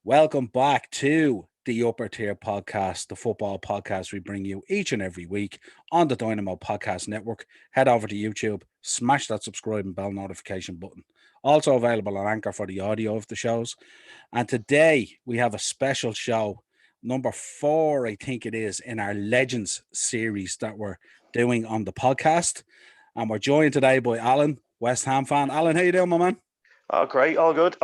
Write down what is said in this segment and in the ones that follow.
Welcome back to the Upper Tier Podcast, the football podcast we bring you each and every week on the Dynamo Podcast Network. Head over to YouTube, smash that subscribe and bell notification button. Also available on Anchor for the audio of the shows. And today we have a special show, number 4, I think it is, in our Legends series that we're doing on the podcast. And we're joined today by Alan, West Ham fan. Alan, how you doing, my man? Oh, great. All good.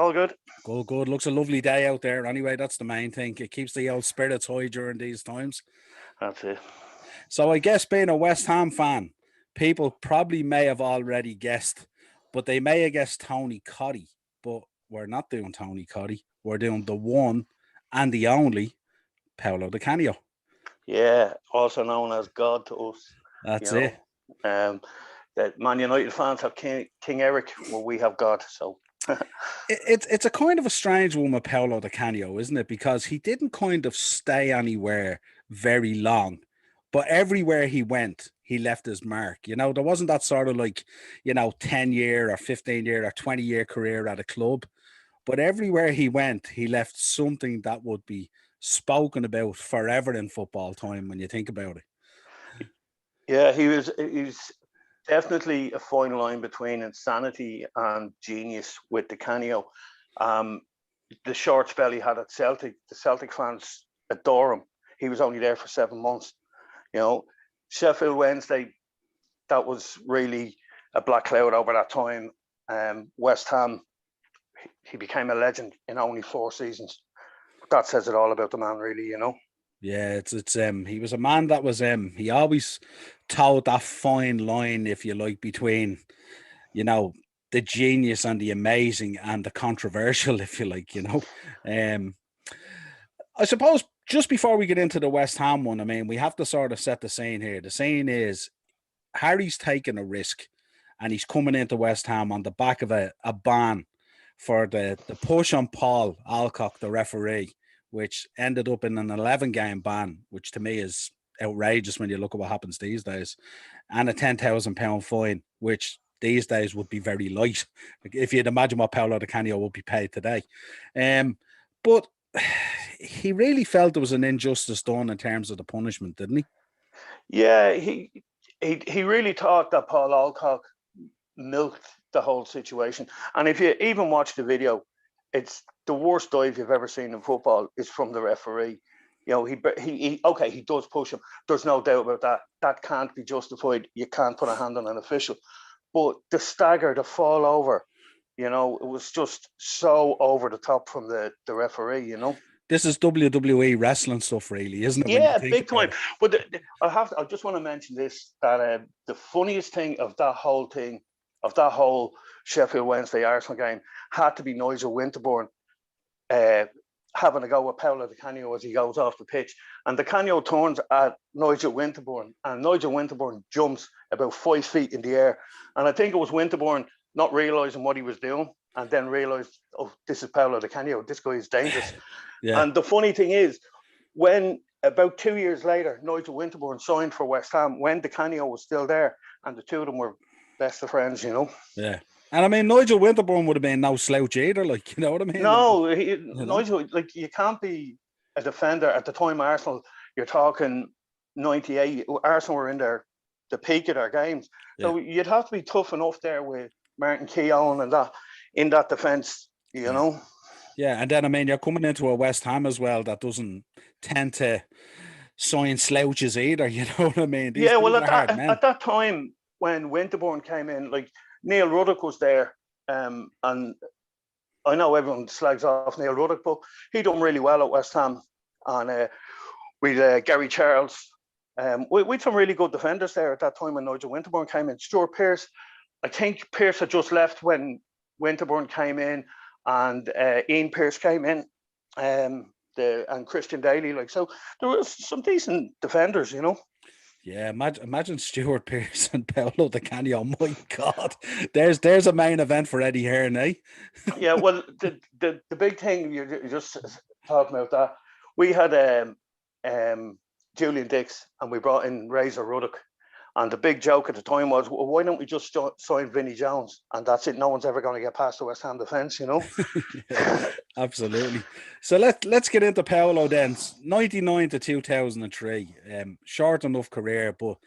Good. Looks a lovely day out there. Anyway, that's the main thing. It keeps the old spirits high during these times. That's it. So I guess being a West Ham fan, people probably may have already guessed, but they may have guessed Tony Coddy. But we're not doing Tony Coddy. We're doing the one and the only Paolo DiCanio. Yeah, also known as God to us. That's it. That Man United fans have King Eric, well, we have God. So it's a kind of a strange one with Paolo DiCanio, isn't it? Because he didn't kind of stay anywhere very long, but everywhere he went, he left his mark. You know, there wasn't that sort of 10-year or 15-year or 20-year career at a club, but everywhere he went, he left something that would be spoken about forever in football time when you think about it. Yeah, he's definitely a fine line between insanity and genius with DiCanio. The short spell he had at Celtic, the Celtic fans adore him. He was only there for 7 months. You know, Sheffield Wednesday, that was really a black cloud over that time. West Ham, he became a legend in only 4 seasons. That says it all about the man, really, you know. Yeah, he was a man that was he always towed that fine line, if you like, between, you know, the genius and the amazing and the controversial, if you like, you know. I suppose just before we get into the West Ham one, I mean, we have to sort of set the scene here. The scene is Harry's taking a risk and he's coming into West Ham on the back of a ban for the push on Paul Alcock, the referee, which ended up in an 11-game ban, which to me is outrageous when you look at what happens these days, and a £10,000 fine, which these days would be very light. If you'd imagine what Paolo DiCanio would be paid today. But he really felt there was an injustice done in terms of the punishment, didn't he? Yeah, he really thought that Paul Alcock milked the whole situation. And if you even watch the video, it's the worst dive you've ever seen in football is from the referee. You know, he does push him. There's no doubt about that. That can't be justified. You can't put a hand on an official. But the stagger, the fall over, you know, it was just so over the top from the referee, you know. This is WWE wrestling stuff, really, isn't it? Yeah, big time. But I just want to mention this, that the funniest thing of that whole Sheffield Wednesday Arsenal game had to be Nigel Winterburn having a go with Paolo DiCanio as he goes off the pitch. And DiCanio turns at Nigel Winterburn, and Nigel Winterburn jumps about 5 feet in the air. And I think it was Winterburn not realising what he was doing and then realised, oh, this is Paolo DiCanio. This guy is dangerous. Yeah. And the funny thing is, when about 2 years later, Nigel Winterburn signed for West Ham, when DiCanio was still there, and the two of them were best of friends, you know. Yeah. And I mean, Nigel Winterburn would have been no slouch either, like, you know what I mean? No, Nigel, like, you can't be a defender at the time. Arsenal, you're talking 98. Arsenal were in the peak of their games, so you'd have to be tough enough there with Martin Keown and that in that defence, you know. Yeah, and then I mean, you're coming into a West Ham as well that doesn't tend to sign slouches either. You know what I mean? These at that time when Winterburn came in, like, Neil Ruddock was there, and I know everyone slags off Neil Ruddock, but he done really well at West Ham, and with Gary Charles, we'd some really good defenders there at that time when Nigel Winterburn came in. Stuart Pearce, I think Pearce had just left when Winterburn came in, and Ian Pearce came in, and Christian Daly, like, so there was some decent defenders, you know. Yeah, imagine Stuart Pearce and Paolo DiCanio. My God, there's a main event for Eddie Hearn, eh? Yeah, well, the big thing you're just talking about, that we had Julian Dix and we brought in Razor Ruddock, and the big joke at the time was, well, why don't we just sign Vinnie Jones and that's it? No one's ever going to get past the West Ham defence, you know. Absolutely. So let's get into Paolo then. 99 to 2003. Short enough career, but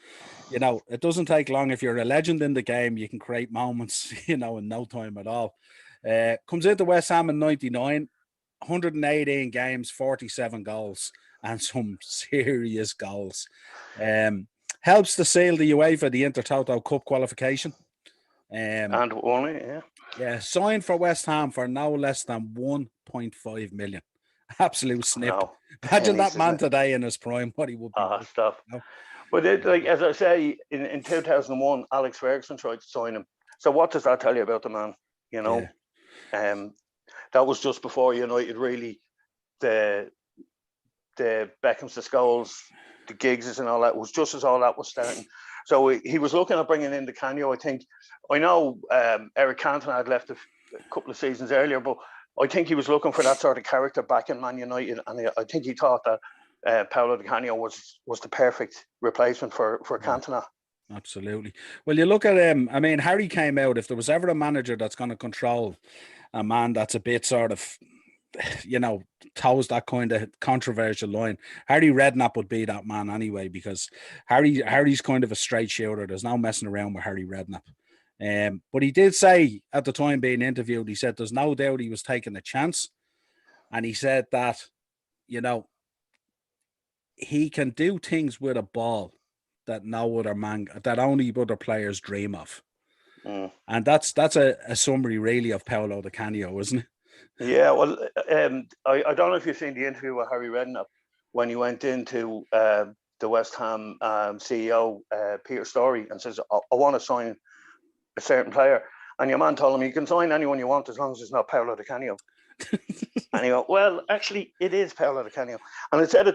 it doesn't take long. If you're a legend in the game, you can create moments, in no time at all. Comes into West Ham in 99, 118 games, 47 goals, and some serious goals. Helps to sail the UEFA, the Intertoto Cup qualification. And won it, yeah. Yeah, signed for West Ham for no less than 1.5 million. Absolute snip. No, Imagine pennies, that man isn't it? today in his prime, what he would be worth. Stuff. But as I say, in 2001, Alex Ferguson tried to sign him. So what does that tell you about the man? Yeah. That was just before United really, the Beckhams, the Scholes, the Giggses and all that, was just as all that was starting. So he was looking at bringing in DiCanio, I think. I know Eric Cantona had left a couple of seasons earlier, but I think he was looking for that sort of character back in Man United, and I think he thought that Paolo DiCanio was the perfect replacement for Cantona. Absolutely. Well, you look at him. I mean, Harry came out. If there was ever a manager that's going to control a man that's a bit sort of, toes that kind of controversial line, Harry Redknapp would be that man anyway, because Harry's kind of a straight shooter. There's no messing around with Harry Redknapp. But he did say at the time being interviewed, he said there's no doubt he was taking a chance. And he said that, he can do things with a ball that that only other players dream of. And that's a summary really of Paolo DiCanio, isn't it? Yeah, well, I don't know if you've seen the interview with Harry Redknapp when he went into the West Ham CEO, Peter Storey, and says, I want to sign a certain player. And your man told him, you can sign anyone you want as long as it's not Paolo DiCanio. And he went, well, actually, it is Paolo DiCanio. And it said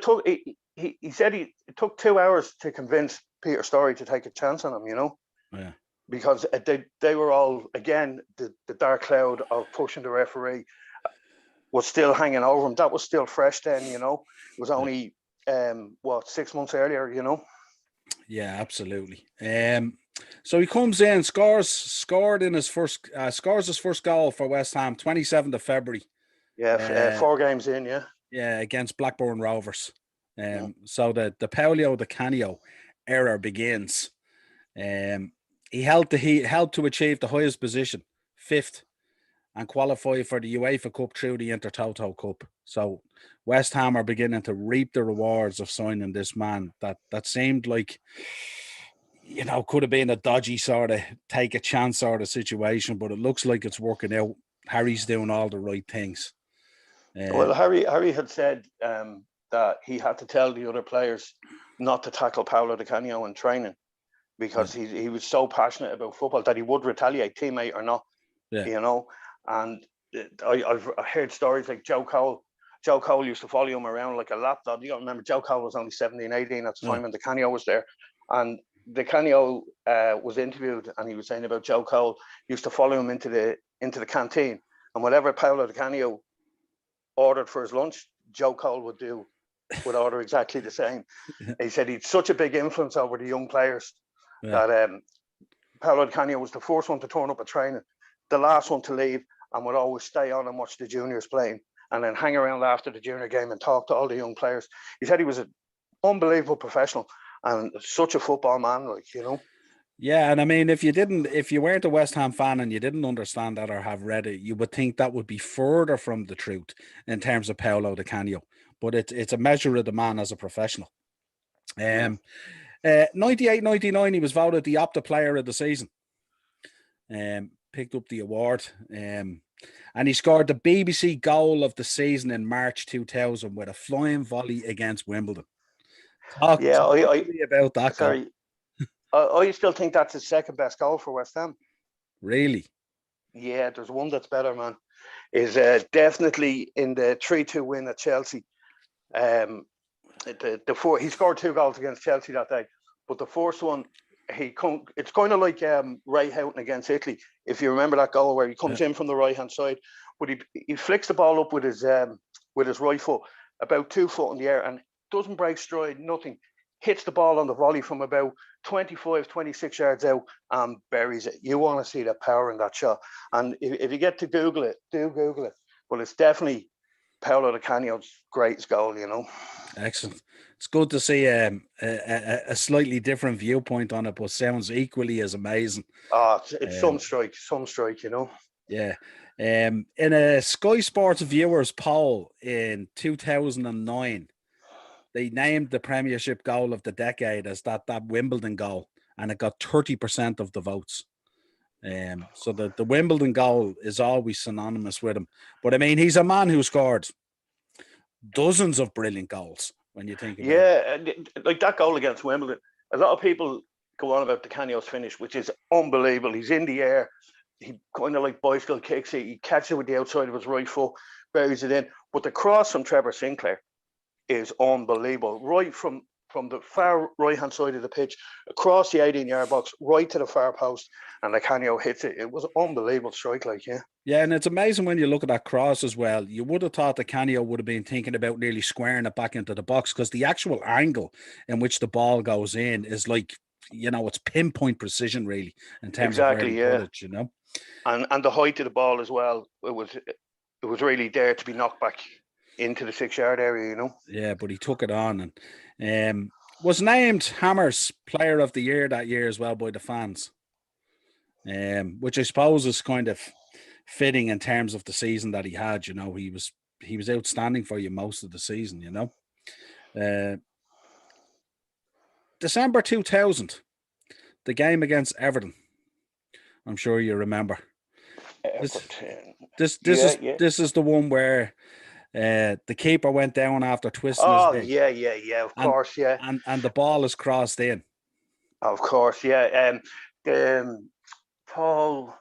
he said it took 2 hours to convince Peter Storey to take a chance on him, Yeah. Because they were all, again, the dark cloud of pushing the referee was still hanging over him. That was still fresh then, It was only 6 months earlier, Yeah, absolutely. So he comes in, scores his first goal for West Ham, 27th of February. Yeah, 4 games in, yeah. Yeah, against Blackburn Rovers. So the Paolo DiCanio era begins. He helped to achieve the highest position, 5th, and qualify for the UEFA Cup through the Intertoto Cup. So West Ham are beginning to reap the rewards of signing this man that seemed like, could have been a dodgy sort of take a chance sort of situation, but it looks like it's working out. Harry's doing all the right things. Well, Harry had said that he had to tell the other players not to tackle Paolo DiCanio in training, because he was so passionate about football that he would retaliate, teammate or not, And I've heard stories like Joe Cole. Joe Cole used to follow him around like a lapdog. You got to remember, Joe Cole was only 17, 18 at the time when DiCanio was there. And DiCanio was interviewed, and he was saying about Joe Cole used to follow him into the canteen, and whatever Paolo DiCanio ordered for his lunch, Joe Cole would order exactly the same. He said he'd such a big influence over the young players that Paolo DiCanio was the first one to turn up at training, the last one to leave, and would always stay on and watch the juniors playing, and then hang around after the junior game and talk to all the young players. He said he was an unbelievable professional and such a football man, Yeah, and I mean, if you weren't a West Ham fan and you didn't understand that or have read it, you would think that would be further from the truth in terms of Paolo DiCanio. But it's a measure of the man as a professional. 98-99, he was voted the Opta Player of the Season. Picked up the award. And he scored the BBC goal of the season in March 2000 with a flying volley against Wimbledon. Talk to me about that. Sorry. I still think that's his second best goal for West Ham. Really? Yeah, there's one that's better, man. Is definitely in the 3-2 win at Chelsea. He scored 2 goals against Chelsea that day, but the first one, it's kind of like Ray Houghton against Italy. If you remember that goal where he comes in from the right hand side, but he flicks the ball up with his right foot, about 2 foot in the air, and doesn't break stride, nothing. Hits the ball on the volley from about 25, 26 yards out and buries it. You want to see the power in that shot. And if you get to Google it, do Google it. but it's definitely Paolo DiCanio's greatest goal, you know. Excellent. It's good to see a slightly different viewpoint on it, but sounds equally as amazing. It's some strike, you know. Yeah. In a Sky Sports viewers poll in 2009, they named the Premiership goal of the decade as that Wimbledon goal, and it got 30% of the votes. So the Wimbledon goal is always synonymous with him. But I mean, he's a man who scored dozens of brilliant goals when you think about it. Like that goal against Wimbledon. A lot of people go on about DiCanio's finish, which is unbelievable. He's in the air. He kind of like bicycle kicks it. He catches it with the outside of his right foot, buries it in. But the cross from Trevor Sinclair is unbelievable. Right from the far right-hand side of the pitch, across the 18-yard box, right to the far post, and DiCanio hits it. It was an unbelievable strike, like, yeah. Yeah, and it's amazing when you look at that cross as well. You would have thought DiCanio would have been thinking about nearly squaring it back into the box, because the actual angle in which the ball goes in is like, you know, it's pinpoint precision, really, in terms of where he put it, you know. And the height of the ball as well, it was really there to be knocked back into the 6-yard area, you know. Yeah, but he took it on and was named Hammers Player of the Year that year as well by the fans, which I suppose is kind of fitting in terms of the season that he had. You know, he was outstanding for you most of the season, you know. December 2000, the game against Everton. I'm sure you remember. This is the one where the keeper went down after twisting his leg. Yeah, of course, yeah. And the ball is crossed in. Of course, yeah. Paul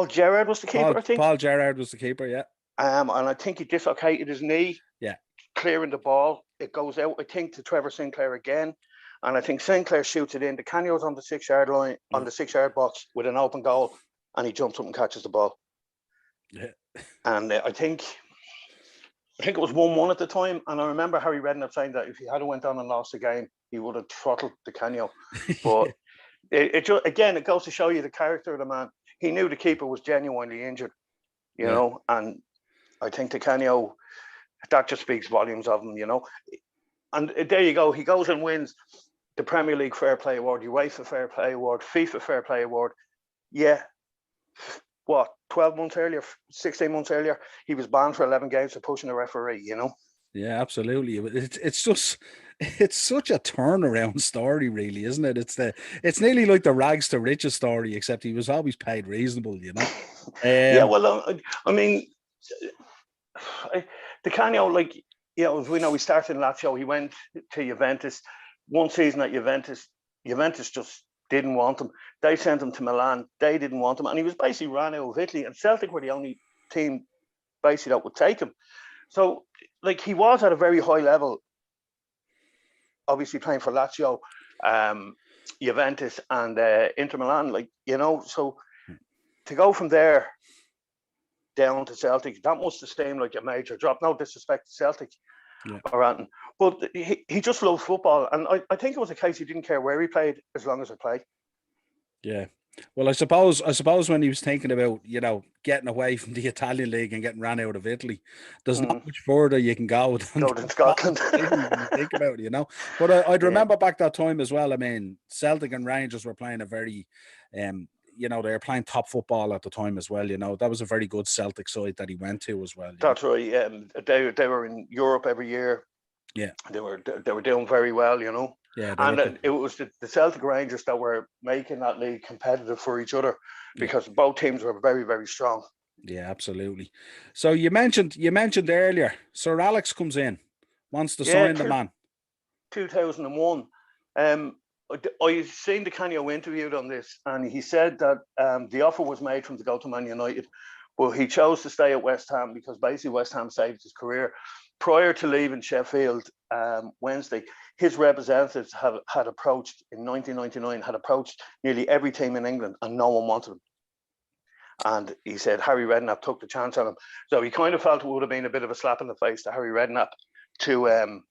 Gerrard was the keeper, I think. Paul Gerrard was the keeper, yeah. And I think he dislocated his knee. Yeah. Clearing the ball. It goes out, I think, to Trevor Sinclair again. And I think Sinclair shoots it in. DiCanio's on the 6-yard line, on the 6-yard box with an open goal, and he jumps up and catches the ball. Yeah. And I think it was 1-1 at the time. And I remember Harry Redknapp saying that if he had went on and lost the game, he would have throttled DiCanio. But it just, again, it goes to show you the character of the man. He knew the keeper was genuinely injured, you know, and I think DiCanio, that just speaks volumes of him, you know. And there you go. He goes and wins the Premier League Fair Play Award, UEFA Fair Play Award, FIFA Fair Play Award. Yeah. What, 12 months earlier, 16 months earlier, he was banned for 11 games for pushing a referee, you know? Yeah, absolutely. It's such a turnaround story, really, isn't it? It's nearly like the rags to riches story, except he was always paid reasonable, you know? Yeah, well, I mean, DiCanio, like, you know, we know he started in Lazio, he went to Juventus. One season at Juventus just didn't want him. They sent him to Milan. They didn't want him. And he was basically ran out of Italy. And Celtic were the only team basically that would take him. So, like, he was at a very high level, obviously playing for Lazio, Juventus and Inter Milan, like, you know. So to go from there down to Celtic, that must have seemed like a major drop. No disrespect to Celtic or anything, but he just loved football, and I think it was a case he didn't care where he played as long as he played. Yeah. Well, I suppose when he was thinking about, you know, getting away from the Italian league and getting ran out of Italy, there's not much further you can go than Scotland. Think about it, you know. But I'd remember back that time as well. I mean, Celtic and Rangers were playing a very, you know, they were playing top football at the time as well. You know, that was a very good Celtic side that he went to as well. That's right. They were in Europe every year. Yeah, they were doing very well, you know. Yeah, and it was the Celtic Rangers that were making that league competitive for each other, because both teams were very, very strong. Yeah, absolutely. So you mentioned earlier, Sir Alex comes in, wants to sign the man. 2001. I seen DiCanio interviewed on this, and he said that the offer was made from to go to Man United, but he chose to stay at West Ham because basically West Ham saved his career. Prior to leaving Sheffield Wednesday, his representatives had approached in 1999, had approached nearly every team in England, and no one wanted him. And he said Harry Redknapp took the chance on him. So he kind of felt it would have been a bit of a slap in the face to Harry Redknapp to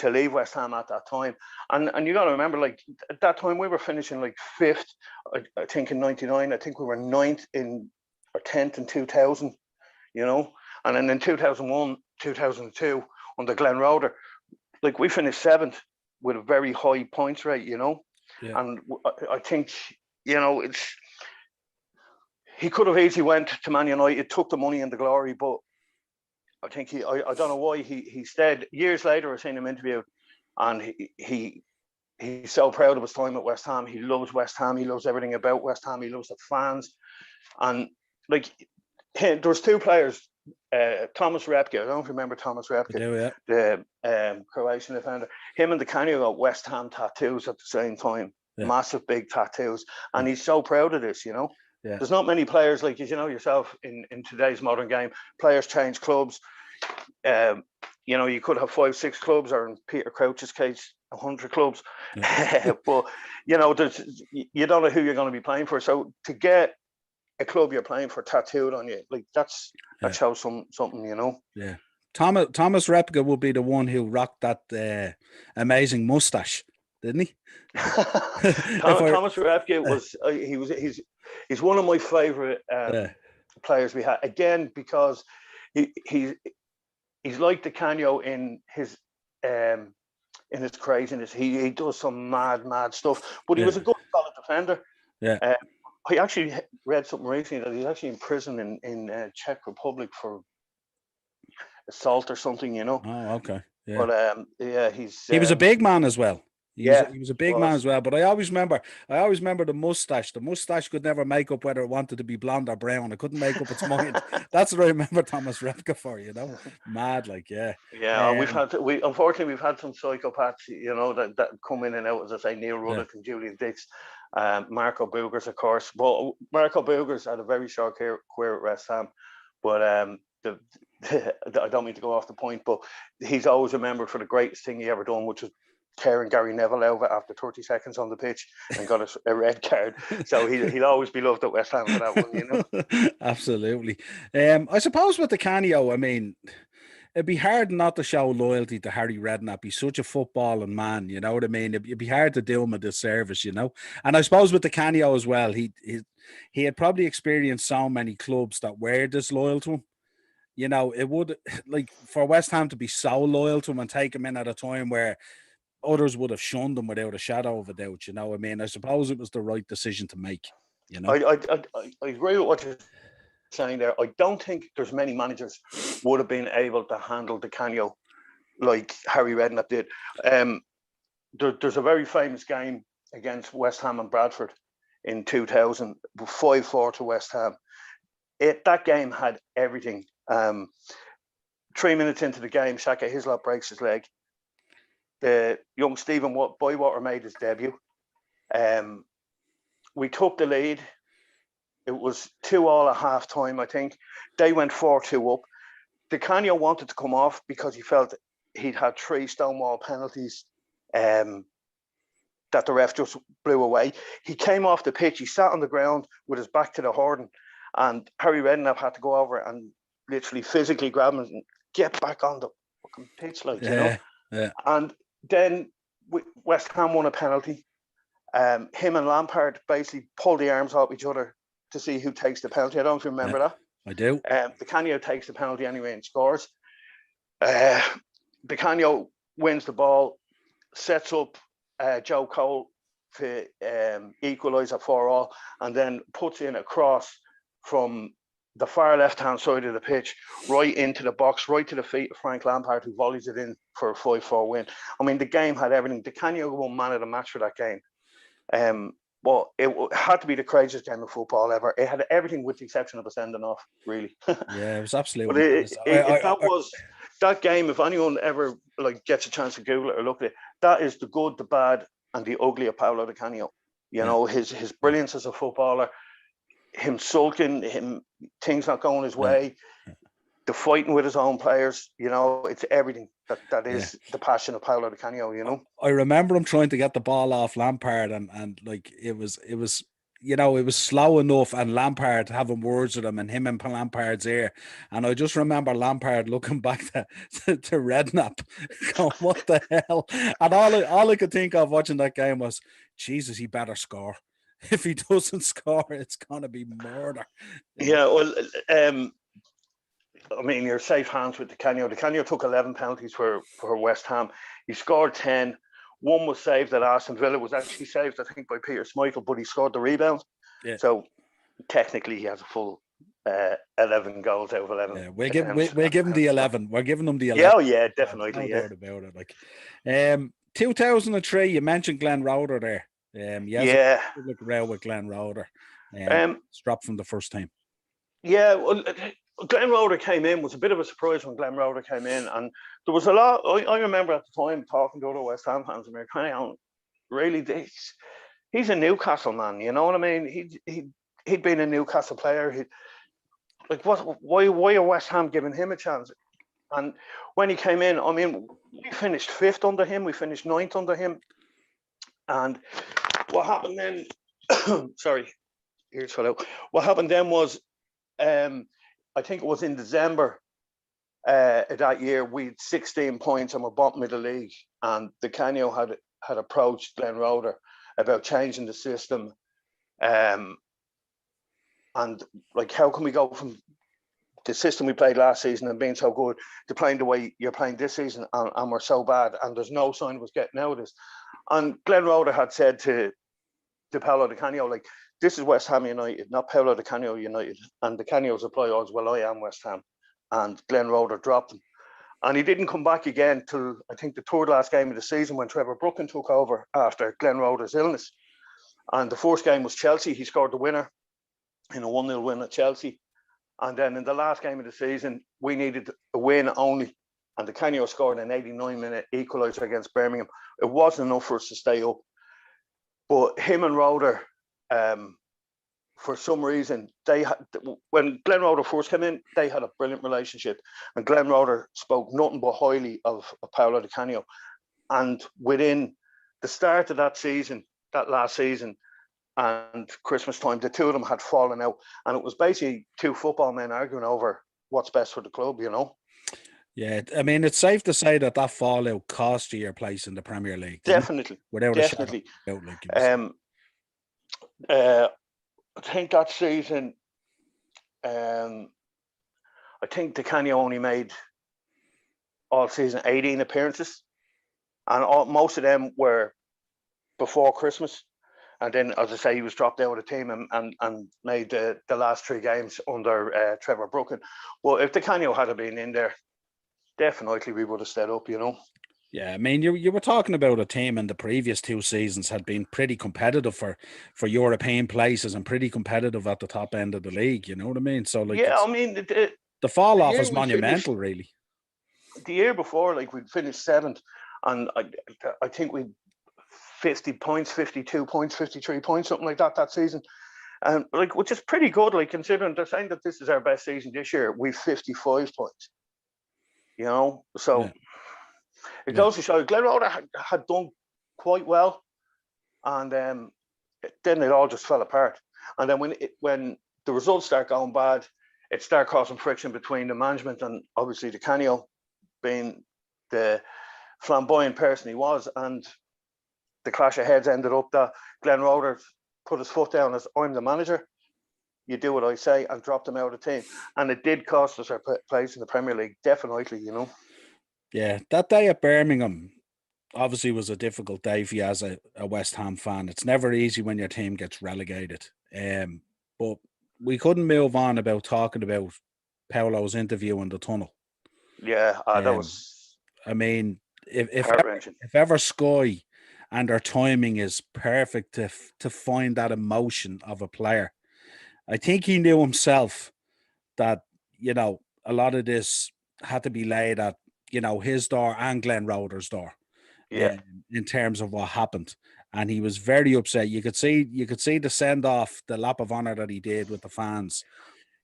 leave West Ham at that time. And you got to remember, like, at that time we were finishing like 5th, I think in 99. I think we were 9th or 10th in 2000, you know. And then in 2001, 2002, under Glenn Roeder, like we finished 7th with a very high points rate, you know. Yeah. And I think, you know, he could have easily went to Man United, took the money and the glory, but I think I don't know why he stayed. Years later, I seen him interview, and he's so proud of his time at West Ham. He loves West Ham. He loves everything about West Ham. He loves the fans. And like, there's 2 players, Thomas Repke. I don't remember Thomas Repke. I do, yeah. The Croatian defender. Him and DiCanio got West Ham tattoos at the same time. Yeah. Massive, big tattoos. And he's so proud of this, you know. Yeah. There's not many players, like, you know yourself, in today's modern game. Players change clubs. You know, you could have 5, 6 clubs, or in Peter Crouch's case, 100 clubs. Yeah. But, you know, you don't know who you're going to be playing for. So to get a club you're playing for tattooed on you, like, that shows something, you know. Yeah. Thomas Repka will be the one who rocked that amazing mustache, didn't he? Thomas Repke was he's one of my favorite players we had, again, because he's like DiCanio in his craziness. He does some mad stuff, but he was a good solid defender. Yeah. I actually read something recently that he's actually in prison in Czech Republic for assault or something, you know. Oh, okay. Yeah. But he was a big man as well. He was a big man as well. But I always remember the mustache. The mustache could never make up whether it wanted to be blonde or brown. It couldn't make up its mind. That's what I remember Thomas Repka for, you know. Mad, like, yeah. Yeah, unfortunately we've had some psychopaths, you know, that come in and out, as I say, Neil Ruddock and Julian Dix, Marco Boogers, of course. But Marco Boogers had a very short career at West Ham. But I don't mean to go off the point, but he's always remembered for the greatest thing he ever done, which was tearing Gary Neville over after 30 seconds on the pitch and got a red card. So he'll always be loved at West Ham for that one, you know. Absolutely. I suppose with DiCanio, I mean, it'd be hard not to show loyalty to Harry Redknapp. He's such a footballing man, you know what I mean? It'd be hard to do him a disservice, you know. And I suppose with DiCanio as well, he had probably experienced so many clubs that were disloyal to him. You know, it would, like, for West Ham to be so loyal to him and take him in at a time where others would have shunned him without a shadow of a doubt, you know. I mean, I suppose it was the right decision to make, you know. I agree with what you're saying there. I don't think there's many managers would have been able to handle DiCanio like Harry Redknapp did. There's a very famous game against West Ham and Bradford in 2000, 5-4 to West Ham. That game had everything. 3 minutes into the game, Shaka Hislop breaks his leg. The young Stephen Bywater made his debut. We took the lead. It was 2-2 at half time, I think. They went 4-2 up. DiCanio wanted to come off because he felt he'd had 3 stonewall penalties that the ref just blew away. He came off the pitch. He sat on the ground with his back to the Horden, and Harry Redknapp had to go over and literally physically grab him and get back on the fucking pitch, like, you know. Yeah. And then West Ham won a penalty. Him and Lampard basically pulled the arms off each other to see who takes the penalty. I don't know if you remember that. I do. DiCanio takes the penalty anyway and scores. DiCanio wins the ball, sets up Joe Cole to equalise at 4-4, and then puts in a cross from the far left-hand side of the pitch, right into the box, right to the feet of Frank Lampard, who volleys it in for a 5-4 win. I mean, the game had everything. DiCanio won man of the match for that game. Well, it had to be the craziest game of football ever. It had everything with the exception of a sending off, really. Yeah, it was absolutely. But that game, if anyone ever gets a chance to Google it or look at it, that is the good, the bad, and the ugly of Paolo DiCanio. You know, his brilliance as a footballer, him sulking, things not going his way, the fighting with his own players, you know, it's everything that is the passion of Paolo DiCanio, you know. I remember him trying to get the ball off Lampard and like it was you know, it was slow enough, and Lampard having words with him and him in Lampard's ear. And I just remember Lampard looking back to Redknapp going, what the hell? And all I could think of watching that game was, Jesus, he better score. If he doesn't score, it's going to be murder. Yeah, well, I mean, you're safe hands with DiCanio. DiCanio took 11 penalties for West Ham. He scored 10. One was saved at Aston Villa. Was actually saved, I think, by Peter Schmeichel, but he scored the rebound. Yeah. So technically, he has a full 11 goals out of 11. Yeah, we'll give him the 11. We're giving him the 11. Yeah, oh yeah, definitely. No doubt about it. Like, 2003, you mentioned Glenn Roeder there. A public row with Glenn Roeder. Dropped from the first time. Yeah, well, Glenn Roeder came in, was a bit of a surprise when Glenn Roeder came in, and there was a lot. I remember at the time talking to other West Ham fans, and we were kind of really, he's a Newcastle man, you know what I mean? He'd been a Newcastle player. Why are West Ham giving him a chance? And when he came in, I mean, we finished 5th under him, we finished 9th under him, and what happened then? Sorry, ears fell out. What happened then was, I think it was in December that year, we had 16 points and we're bottom of the league. And DiCanio had approached Glenn Roeder about changing the system. And like, how can we go from the system we played last season and being so good to playing the way you're playing this season, and we're so bad and there's no sign of us getting out of this. And Glenn Roeder had said to Paolo DiCanio, like, this is West Ham United, not Paolo DiCanio United. And DiCanio's reply was, well, I am West Ham. And Glenn Roeder dropped him. And he didn't come back again till, I think, the third last game of the season when Trevor Brooklyn took over after Glenn Roeder's illness. And the first game was Chelsea. He scored the winner in a 1-0 win at Chelsea. And then in the last game of the season, we needed a win only. And DiCanio scored an 89-minute equaliser against Birmingham. It wasn't enough for us to stay up. But him and Roeder, for some reason, when Glenn Roeder first came in, they had a brilliant relationship. And Glenn Roeder spoke nothing but highly of Paolo DiCanio. And within the start of that season, that last season, and Christmas time, the two of them had fallen out. And it was basically two football men arguing over what's best for the club, you know? Yeah, I mean, it's safe to say that fallout cost you your place in the Premier League. Definitely. Without definitely. a shadow. I think that season, I think DiCanio only made all season 18 appearances. And most of them were before Christmas. And then, as I say, he was dropped out of the team and made the last 3 games under Trevor Brooklyn. Well, if DiCanio had been in there, definitely we would have stayed up, you know. Yeah, I mean, you were talking about a team in the previous 2 seasons had been pretty competitive for European places and pretty competitive at the top end of the league, you know what I mean? So, like, yeah, I mean, the fall off is monumental, really. The year before, like, we'd finished 7th, and I think we'd 50 points, 52 points, 53 points, something like that season. And like, which is pretty good, like, considering they're saying that this is our best season this year, we've 55 points. You know, so it goes to show Glenn Roeder had done quite well, and then it all just fell apart. And then when the results start going bad, it started causing friction between the management and obviously DiCanio, being the flamboyant person he was, and the clash of heads ended up that Glenn Roeder put his foot down as, I'm the manager, you do what I say, and dropped him out of the team. And it did cost us our place in the Premier League, definitely, you know. Yeah, that day at Birmingham obviously was a difficult day for you as a West Ham fan. It's never easy when your team gets relegated. But we couldn't move on about talking about Paolo's interview in the tunnel. Yeah, that was... I mean, if ever Sky and their timing is perfect to find that emotion of a player, I think he knew himself that, you know, a lot of this had to be laid at, you know, his door and Glenn Roeder's door. Yeah. In terms of what happened. And he was very upset. You could see the send off, the lap of honor that he did with the fans.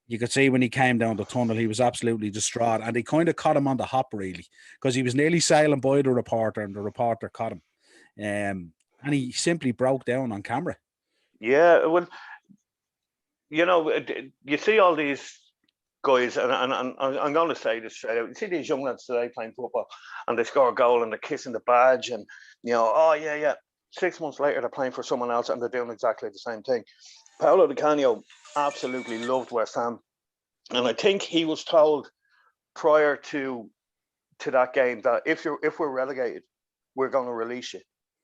You could see when he came down the tunnel, he was absolutely distraught. And they kind of caught him on the hop, really, because he was nearly sailing by the reporter and the reporter caught him. And he simply broke down on camera. Yeah, well, you know, you see all these guys, and I'm going to say this straight out. You see these young lads today playing football, and they score a goal and they're kissing the badge, and, you know, oh, yeah. 6 months later, they're playing for someone else and they're doing exactly the same thing. Paolo DiCanio absolutely loved West Ham. And I think he was told prior to that game that if we're relegated, we're going to release you,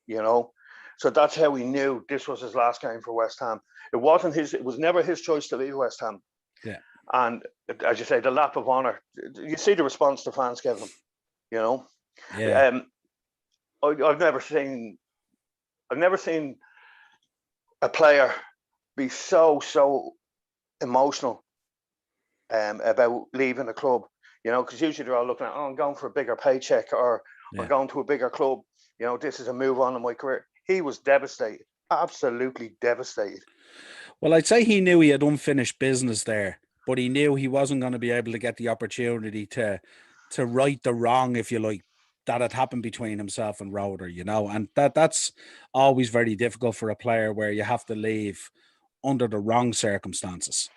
you know. So that's how we knew this was his last game for West Ham. It was never his choice to leave West Ham. Yeah. And as you say, the lap of honour, you see the response the fans gave him, you know. Yeah. I've never seen a player be so emotional about leaving a club, you know, because usually they're all looking at, oh, I'm going for a bigger paycheck, or I'm going to a bigger club, you know, this is a move on in my career. He was devastated, absolutely devastated. Well, I'd say he knew he had unfinished business there, but he knew he wasn't going to be able to get the opportunity to right the wrong, if you like, that had happened between himself and Roeder, you know, and that's always very difficult for a player where you have to leave under the wrong circumstances.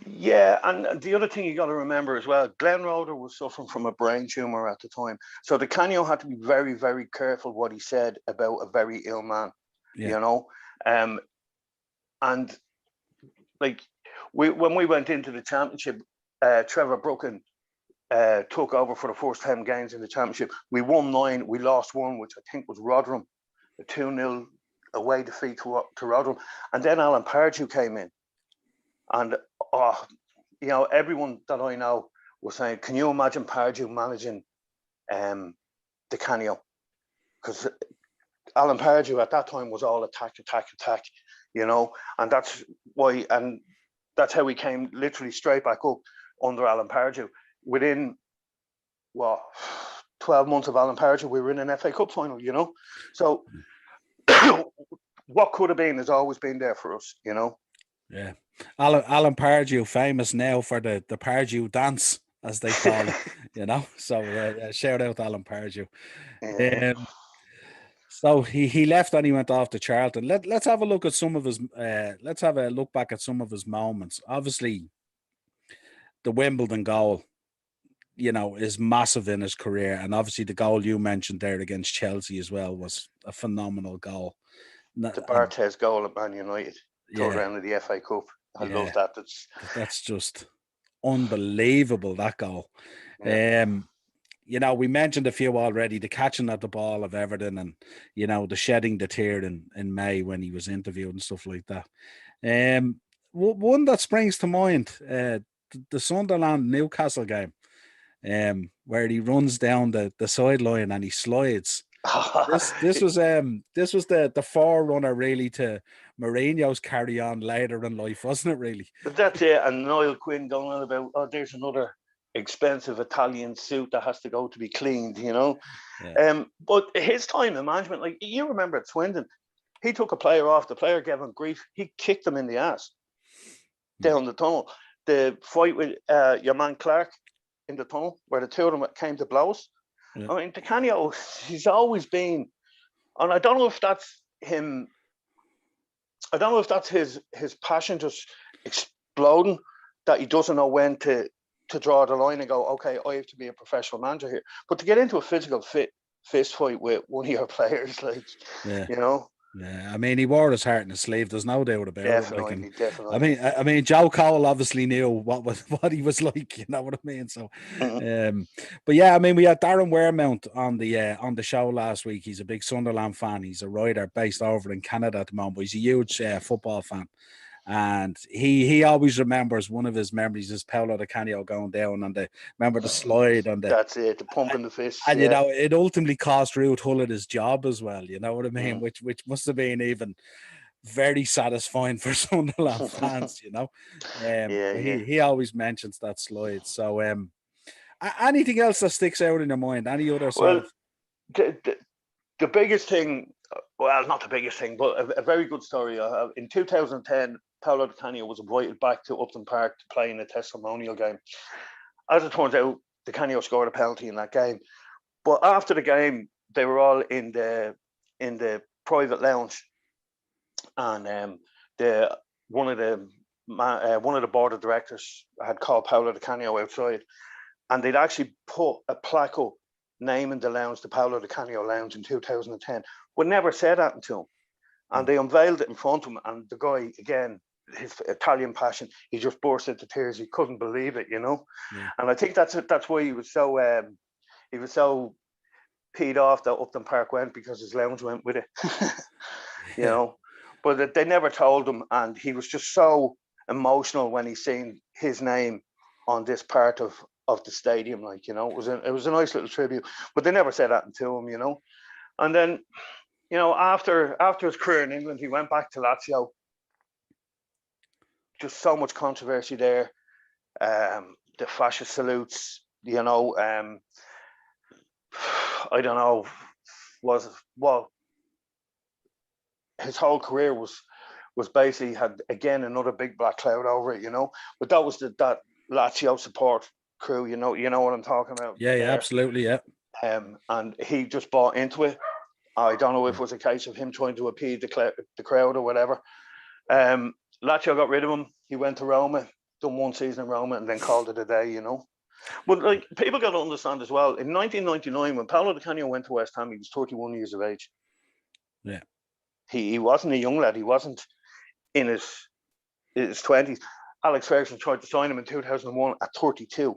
Yeah, and the other thing you got to remember as well, Glenn Roeder was suffering from a brain tumor at the time. So DiCanio had to be very, very careful what he said about a very ill man, you know. And like when we went into the championship, Trevor Brooken took over for the first 10 games in the championship. We won 9, we lost 1, which I think was Rotherham, a 2-0 away defeat to Rotherham. And then Alan Pardew came in. And, you know, everyone that I know was saying, can you imagine Pardew managing DiCanio? Because Alan Pardew at that time was all attack, you know, and that's why, and that's how we came literally straight back up under Alan Pardew. Within, 12 months of Alan Pardew, we were in an FA Cup final, you know. So what could have been has always been there for us, you know. Yeah. Alan Pardew, famous now for the Pardew dance, as they call it, you know. So shout out to Alan Pardew. So he left and he went off to Charlton. Let's have a look at some of his let's have a look back at some of his moments. Obviously, the Wimbledon goal, you know, is massive in his career. And obviously the goal you mentioned there against Chelsea as well was a phenomenal goal. The Barthez goal at Man United, third round of the FA Cup. I love that. That's just unbelievable, that goal. Yeah. You know, we mentioned a few already, the catching at the ball of Everton and, you know, the shedding the tear in May when he was interviewed and stuff like that. One that springs to mind, the Sunderland Newcastle game, where he runs down the sideline and he slides. This was the forerunner really to Mourinho's carry on later in life, wasn't it? Really. That's it. And Niall Quinn going on about, oh, there's another expensive Italian suit that has to go to be cleaned, you know. But his time in management, like you remember at Swindon, he took a player off. The player gave him grief. He kicked him in the ass down the tunnel. The fight with your man Clark in the tunnel, where the two of them came to blows. Yeah. I mean, DiCanio, he's always been, and I don't know if that's him. I don't know if that's his passion just exploding, that he doesn't know when to draw the line and go, okay, I have to be a professional manager here. But to get into a physical fist fight with one of your players, like, you know. Yeah, I mean, he wore his heart in his sleeve. There's no doubt about it. Definitely, definitely. I mean, Joe Cole obviously knew what he was like. You know what I mean? So, but yeah, I mean, we had Darren Waremount on the show last week. He's a big Sunderland fan. He's a writer based over in Canada at the moment. But he's a huge football fan. And he always remembers, one of his memories is Paolo DiCanio going down on the slide on the. That's it, the pump in the fist. And you know, it ultimately cost Ruud Gullit his job as well. You know what I mean? Which must have been even very satisfying for Sunderland fans. You know, he always mentions that slide. So, anything else that sticks out in your mind? Any other sort of? The biggest thing. Well, not the biggest thing, but a very good story. In 2010, Paolo DiCanio was invited back to Upton Park to play in a testimonial game. As it turns out, DiCanio scored a penalty in that game. But after the game, they were all in the private lounge, and one of the board of directors had called Paolo DiCanio outside, and they'd actually put a plaque up naming the lounge the Paolo DiCanio Lounge in 2010. But never said that to him. And they unveiled it in front of him, and the guy, again, his Italian passion, he just burst into tears. He couldn't believe it, Yeah. And I think that's why he was so peed off that Upton Park went, because his lounge went with it. But they never told him, and he was just so emotional when he seen his name on this part of the stadium. Like, it was a nice little tribute, but they never said that to him. And then, after his career in England, he went back to Lazio. Just so much controversy there. The fascist salutes, I don't know, his whole career was basically had again another big black cloud over it, But that was that Lazio support crew, you know what I'm talking about. Yeah, absolutely, yeah. And he just bought into it. I don't know if it was a case of him trying to appease the crowd or whatever. Lazio got rid of him. He went to Roma, done one season in Roma, and then called it a day, But like, people got to understand as well, in 1999, when Paolo DiCanio went to West Ham, he was 31 years of age. Yeah. He wasn't a young lad. He wasn't in his 20s. Alex Ferguson tried to sign him in 2001 at 32.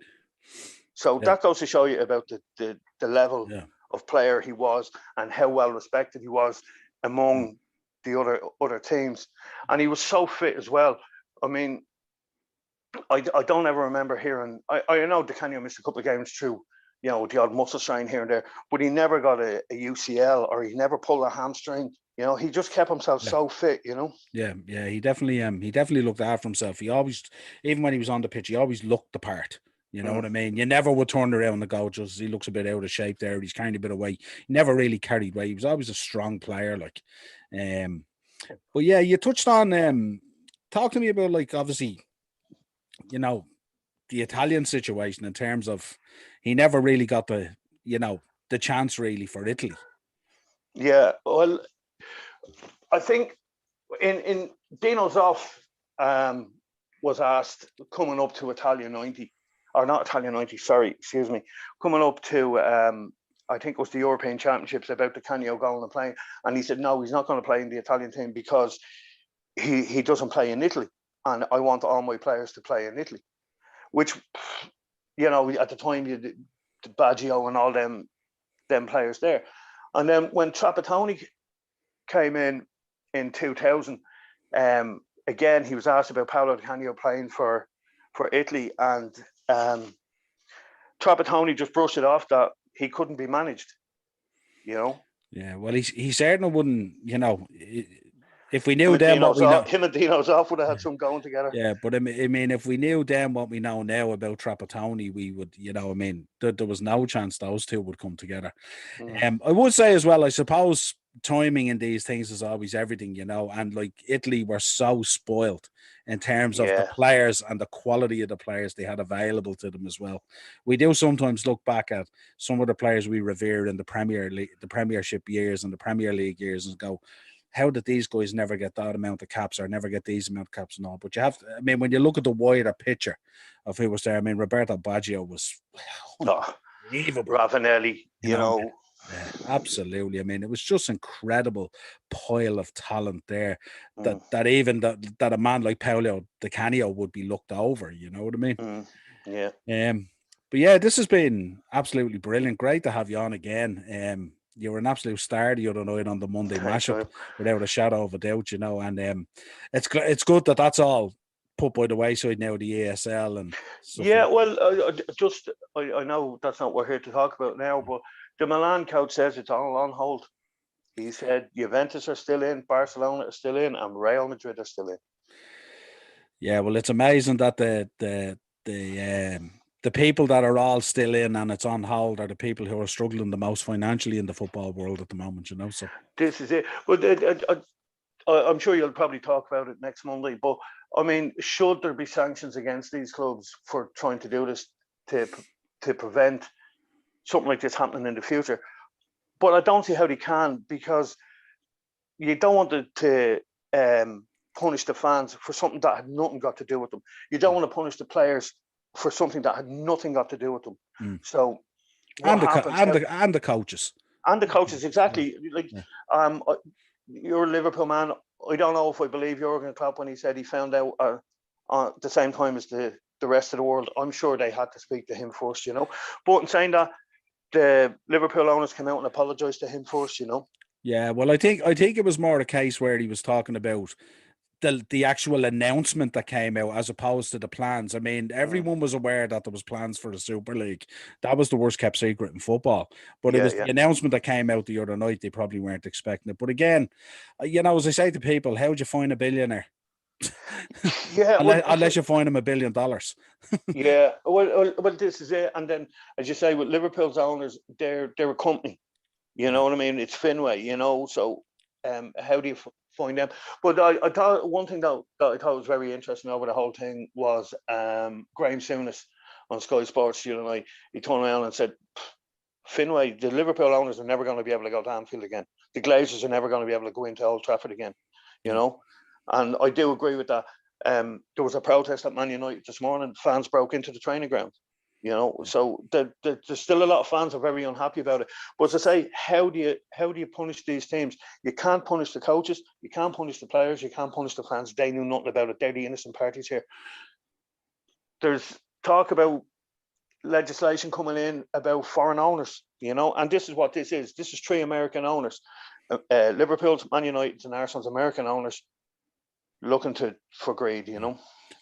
So that goes to show you about the level of player he was, and how well respected he was among the other teams. And he was so fit as well. I mean, I don't ever remember hearing. I know DiCanio missed a couple of games through, the odd muscle strain here and there, but he never got a UCL, or he never pulled a hamstring. He just kept himself so fit. Yeah, he definitely looked after himself. He always, even when he was on the pitch, he always looked the part. You know what I mean? You never would turn around and go, just he looks a bit out of shape there. He's carrying a bit of weight. He never really carried weight. He was always a strong player, like. But yeah, you touched on. Talk to me about, like, obviously, the Italian situation in terms of he never really got the chance really for Italy. Yeah, well, I think in Dino Zoff was asked, coming up to Italia 90, or not Italia 90, sorry, excuse me, coming up to I think it was the European Championships, about DiCanio going and playing, and he said no, he's not going to play in the Italian team because he doesn't play in Italy, and I want all my players to play in Italy. Which, at the time, you did Baggio and all them players there. And then when Trapattoni came in 2000, again, he was asked about Paolo DiCanio playing for Italy, and Trapattoni just brushed it off that he couldn't be managed, Yeah, well, he certainly wouldn't, if we knew then what we know. Him and Dino Zoff would have had some going together. Yeah, but I mean, if we knew then what we know now about Trapattoni, we would, there was no chance those two would come together. I would say as well, I suppose timing in these things is always everything, and like Italy were so spoiled in terms of the players and the quality of the players they had available to them as well. We do sometimes look back at some of the players we revere in the Premier League, the Premiership years and the Premier League years, and go, how did these guys never get that amount of caps or never get these amount of caps and all? But you have to, when you look at the wider picture of who was there, Roberto Baggio was unbelievable. Ravanelli, Yeah, absolutely. It was just incredible pile of talent there that even that a man like Paolo DiCanio would be looked over. You know what I mean? Yeah. But yeah, this has been absolutely brilliant. Great to have you on again. You were an absolute star the other night on the Monday mashup, without a shadow of a doubt, and it's good that that's all put by the wayside now, the ESL and stuff. Yeah, well, I know that's not what we're here to talk about now, but the Milan coach says it's all on hold. He said Juventus are still in, Barcelona are still in, and Real Madrid are still in. Yeah, well, it's amazing that the people that are all still in and it's on hold are the people who are struggling the most financially in the football world at the moment, So this is it. But I'm sure you'll probably talk about it next Monday. But should there be sanctions against these clubs for trying to do this to prevent something like this happening in the future? But I don't see how they can, because you don't want to punish the fans for something that had nothing got to do with them. You don't want to punish the players for something that had nothing got to do with them. So and the coaches. And the coaches, exactly. Like, you're a Liverpool man, I don't know if I believe Jurgen Klopp when he said he found out at the same time as the rest of the world. I'm sure they had to speak to him first, you know. But in saying that, the Liverpool owners came out and apologised to him first, you know. Yeah, well, I think it was more a case where he was talking about the actual announcement that came out as opposed to the plans. I mean, everyone was aware that there was plans for the Super League. That was the worst kept secret in football. But it was the announcement that came out the other night. They probably weren't expecting it. But again, you know, as I say to people, how would you find a billionaire? Yeah, unless you find him $1 billion. Yeah, well, this is it. And then, as you say, with Liverpool's owners, they're a company. You know what I mean? It's Fenway, you know. So, how do you find them? But I thought one thing that I thought was very interesting over the whole thing was Graham Souness on Sky Sports the other night. He turned around and said, Fenway, the Liverpool owners are never going to be able to go to Anfield again. The Glazers are never going to be able to go into Old Trafford again. You know, and I do agree with that. There was a protest at Man United this morning. Fans broke into the training ground. You know, so there's still a lot of fans are very unhappy about it. But as I say, how do you punish these teams? You can't punish the coaches, you can't punish the players, you can't punish the fans. They knew nothing about it. They're the innocent parties here. There's talk about legislation coming in about foreign owners, you know, and this is what this is. This is 3 American owners, Liverpool's, Man United's, and Arsenal's American owners looking for greed, you know.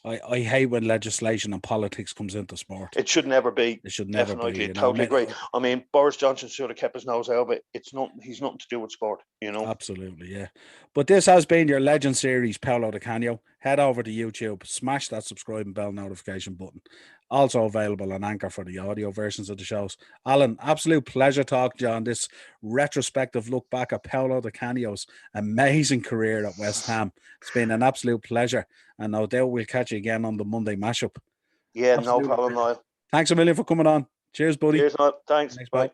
I hate when legislation and politics comes into sport. It should never be. It should never Definitely, be. You know? Totally agree. I mean, Boris Johnson should have kept his nose out of it. It's not. He's nothing to do with sport. You know. Absolutely, yeah. But this has been your Legend Series, Paolo DiCanio. Head over to YouTube, smash that subscribe and bell notification button. Also available on Anchor for the audio versions of the shows. Alan, absolute pleasure talking to you on this retrospective look back at Paolo DiCanio's amazing career at West Ham. It's been an absolute pleasure. And no doubt we'll catch you again on the Monday mashup. Yeah, absolutely. No problem, Niall. Thanks a million for coming on. Cheers, buddy. Cheers, Niall. Thanks. Bye.